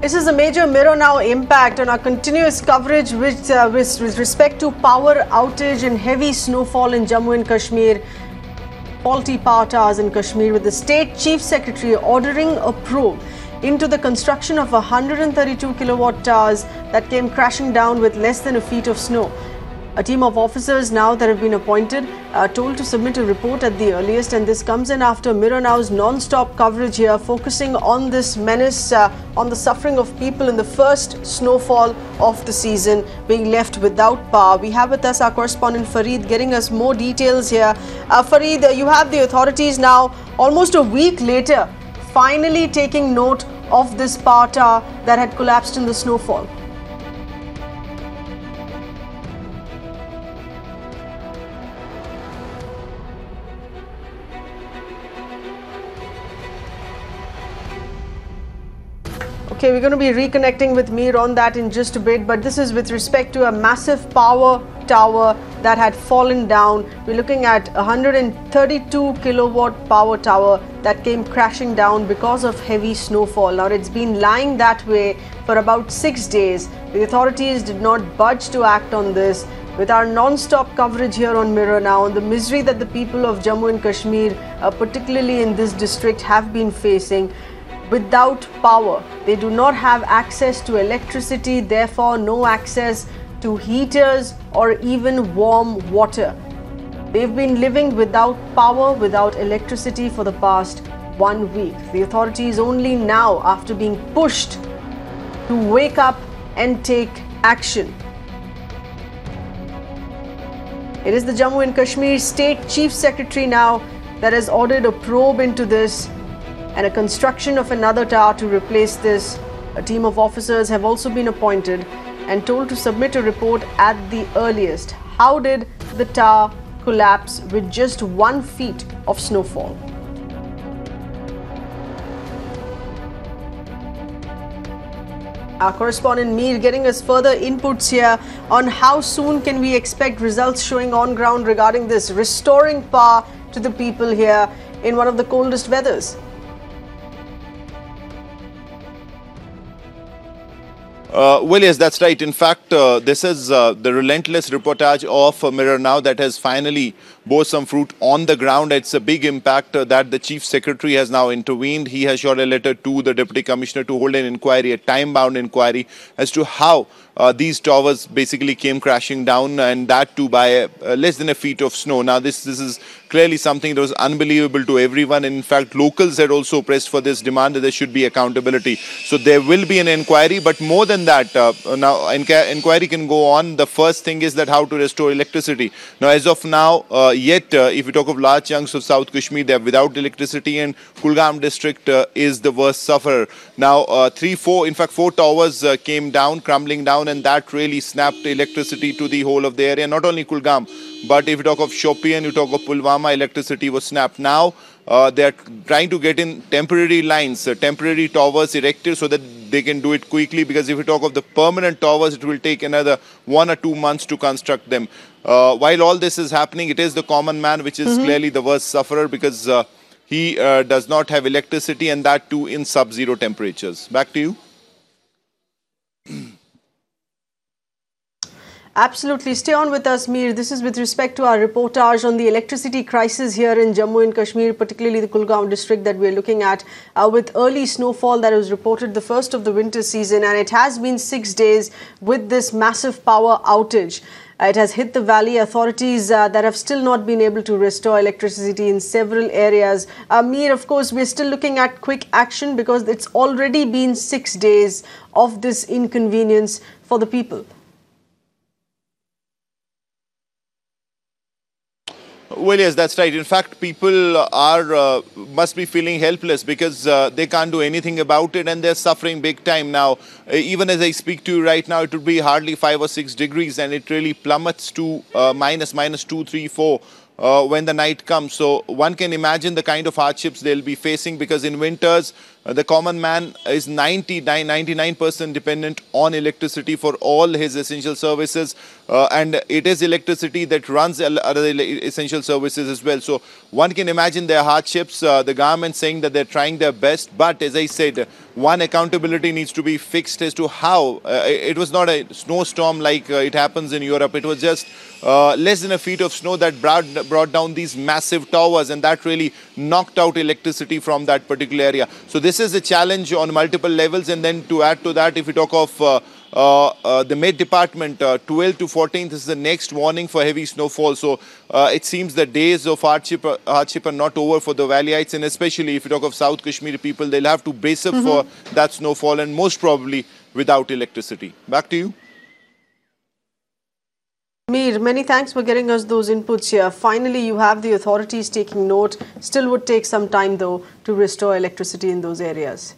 This is a major Mirror Now impact on our continuous coverage with respect to power outage and heavy snowfall in Jammu and Kashmir. Faulty power towers in Kashmir, with the State Chief Secretary ordering a probe into the construction of 132 kilowatt towers that came crashing down with less than a feet of snow. A team of officers now that have been appointed are told to submit a report at the earliest, and this comes in after Mirror Now's non-stop coverage here focusing on this menace, on the suffering of people in the first snowfall of the season, being left without power. We have with us our correspondent Farid getting us more details here. Farid, you have the authorities now almost a week later finally taking note of this power tower that had collapsed in the snowfall. Okay, we're going to be reconnecting with Mir on that in just a bit, but this is with respect to a massive power tower that had fallen down. We're looking at 132 kilowatt power tower that came crashing down because of heavy snowfall. Now, it's been lying that way for about 6 days. The authorities did not budge to act on this. With our non-stop coverage here on Mirror Now, on the misery that the people of Jammu and Kashmir, particularly in this district, have been facing. Without power, they do not have access to electricity, therefore no access to heaters or even warm water. They've been living without power, without electricity for the past 1 week. The authorities only now, after being pushed to wake up and take action. It is the Jammu and Kashmir State Chief Secretary now that has ordered a probe into this, and a construction of another tower to replace this. A team of officers have also been appointed and told to submit a report at the earliest. How did the tower collapse with just 1 feet of snowfall? Our correspondent Mir getting us further inputs here on how soon can we expect results showing on ground regarding this, restoring power to the people here in one of the coldest weathers. Well, yes, that's right. In fact, this is the relentless reportage of Mirror Now that has finally bore some fruit on the ground. It's a big impact that the Chief Secretary has now intervened. He has shot a letter to the Deputy Commissioner to hold an inquiry, a time-bound inquiry, as to how these towers basically came crashing down, and that too by less than a feet of snow. Now, this is clearly something that was unbelievable to everyone. And in fact, locals had also pressed for this demand that there should be accountability. So there will be an inquiry, but more than that, now inquiry can go on. The first thing is that how to restore electricity. Now, as of now, if we talk of large chunks of South Kashmir, they are without electricity, and Kulgam district is the worst sufferer. Now, 4 towers came down, crumbling down, and that really snapped electricity to the whole of the area. Not only Kulgam, but if you talk of Shopian, you talk of Pulwama, electricity was snapped. Now, they are trying to get in temporary lines, temporary towers erected so that they can do it quickly, because if you talk of the permanent towers, it will take another 1 or 2 months to construct them. While all this is happening, it is the common man which is clearly the worst sufferer, because he does not have electricity, and that too in sub-zero temperatures. Back to you. Absolutely. Stay on with us, Mir. This is with respect to our reportage on the electricity crisis here in Jammu and Kashmir, particularly the Kulgam district that we're looking at, with early snowfall that was reported the first of the winter season, and it has been 6 days with this massive power outage. It has hit the valley. Authorities that have still not been able to restore electricity in several areas. Mir, of course, we're still looking at quick action because it's already been 6 days of this inconvenience for the people. Well, yes, that's right. In fact, people must be feeling helpless because they can't do anything about it, and they're suffering big time now. Even as I speak to you right now, it would be hardly 5 or 6 degrees, and it really plummets to minus 2, 3, 4 when the night comes. So one can imagine the kind of hardships they'll be facing, because in winters, The common man is 99% dependent on electricity for all his essential services, and it is electricity that runs other essential services as well. So one can imagine their hardships. The government saying that they're trying their best, but as I said, one accountability needs to be fixed as to how. It was not a snowstorm like it happens in Europe. It was just less than a feet of snow that brought down these massive towers, and that really knocked out electricity from that particular area. So this is a challenge on multiple levels. And then to add to that, if we talk of the Met Department, 12th to 14th is the next warning for heavy snowfall. So it seems the days of hardship are not over for the Valleyites, and especially if you talk of South Kashmiri people, they'll have to brace up for that snowfall, and most probably without electricity. Back to you. Mir, many thanks for getting us those inputs here. Finally, you have the authorities taking note. Still would take some time though to restore electricity in those areas.